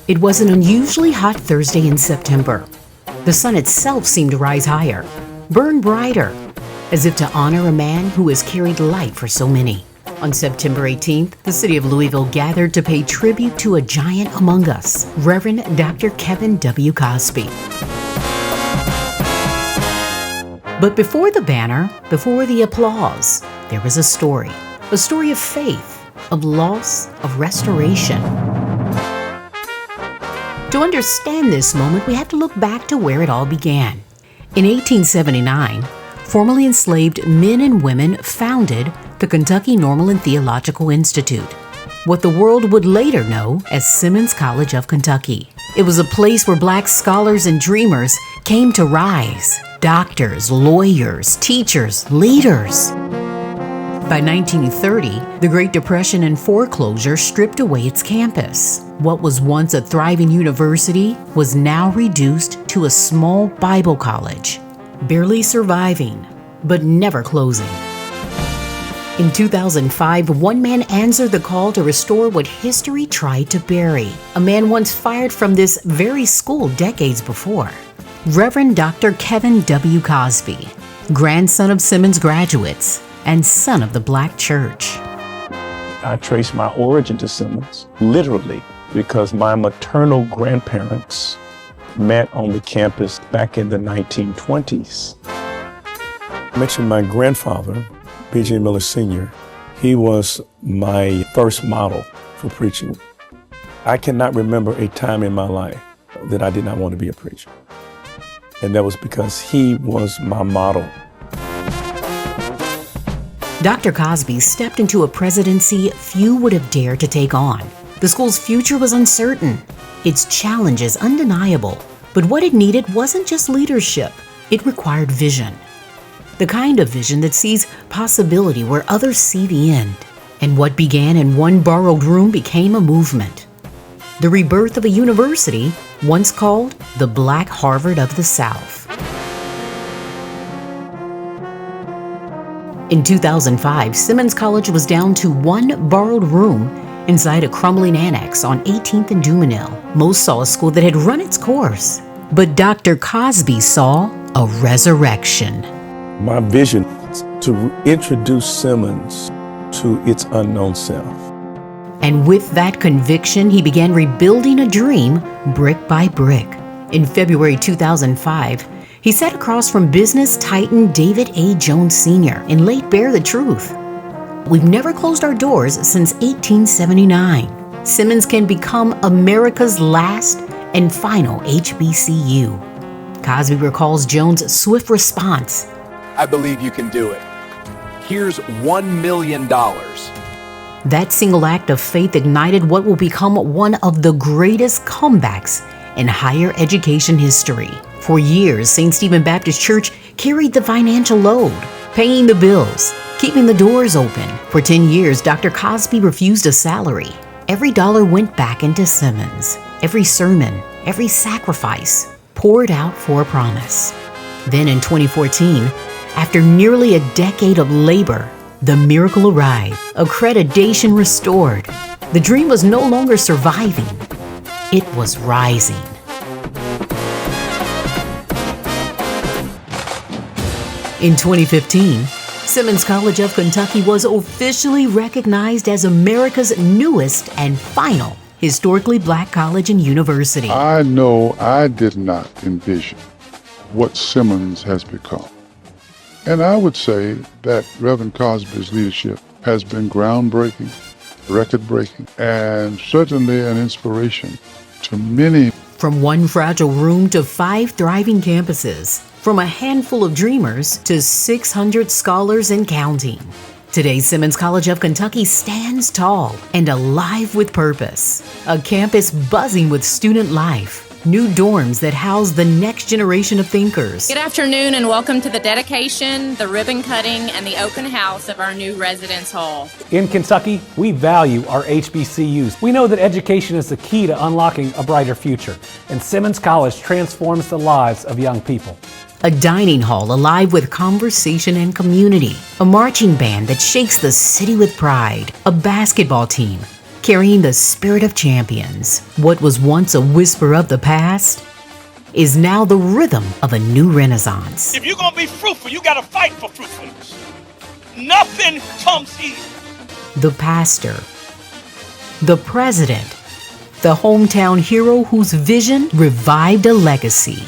It was an unusually hot Thursday in September. The sun itself seemed to rise higher, burn brighter, as if to honor a man who has carried light for so many. On September 18th, the city of Louisville gathered to pay tribute to a giant among us, Reverend Dr. Kevin W. Cosby. But before the banner, before the applause, there was a story of faith, of loss, of restoration. To understand this moment, we have to look back to where it all began. In 1879, formerly enslaved men and women founded the Kentucky Normal and Theological Institute, what the world would later know as Simmons College of Kentucky. It was a place where Black scholars and dreamers came to rise. Doctors, lawyers, teachers, leaders. By 1930, the Great Depression and foreclosure stripped away its campus. What was once a thriving university was now reduced to a small Bible college, barely surviving, but never closing. In 2005, one man answered the call to restore what history tried to bury. A man once fired from this very school decades before. Reverend Dr. Kevin W. Cosby, grandson of Simmons graduates and son of the Black church. I trace my origin to Simmons, literally, because my maternal grandparents met on the campus back in the 1920s. I mentioned my grandfather, B.J. Miller Sr. He was my first model for preaching. I cannot remember a time in my life that I did not want to be a preacher. And that was because he was my model. Dr. Cosby stepped into a presidency few would have dared to take on. The school's future was uncertain, its challenges undeniable. But what it needed wasn't just leadership, it required vision. The kind of vision that sees possibility where others see the end. And what began in one borrowed room became a movement. The rebirth of a university once called the Black Harvard of the South. In 2005, Simmons College was down to one borrowed room inside a crumbling annex on 18th and Dumanel. Most saw a school that had run its course. But Dr. Cosby saw a resurrection. My vision is to introduce Simmons to its unknown self. And with that conviction, he began rebuilding a dream brick by brick. In February 2005, he sat across from business titan David A. Jones Sr. and laid bare the truth. We've never closed our doors since 1879. Simmons can become America's last and final HBCU. Cosby recalls Jones' swift response. I believe you can do it. Here's $1 million. That single act of faith ignited what will become one of the greatest comebacks in higher education history. For years, St. Stephen Baptist Church carried the financial load, paying the bills, keeping the doors open. For 10 years, Dr. Cosby refused a salary. Every dollar went back into Simmons. Every sermon, every sacrifice poured out for a promise. Then in 2014, after nearly a decade of labor, the miracle arrived, accreditation restored. The dream was no longer surviving, it was rising. In 2015, Simmons College of Kentucky was officially recognized as America's newest and final historically Black college and university. I know I did not envision what Simmons has become. And I would say that Reverend Cosby's leadership has been groundbreaking, record-breaking, and certainly an inspiration to many. From one fragile room to 5 thriving campuses, from a handful of dreamers to 600 scholars and counting. Today, Simmons College of Kentucky stands tall and alive with purpose. A campus buzzing with student life. New dorms that house the next generation of thinkers. Good afternoon and welcome to the dedication, the ribbon cutting, and the open house of our new residence hall. In Kentucky, we value our HBCUs. We know that education is the key to unlocking a brighter future, and Simmons College transforms the lives of young people. A dining hall alive with conversation and community. A marching band that shakes the city with pride. A basketball team carrying the spirit of champions. What was once a whisper of the past is now the rhythm of a new renaissance. If you're going to be fruitful, you got to fight for fruitfulness. Nothing comes easy. The pastor, the president, the hometown hero whose vision revived a legacy.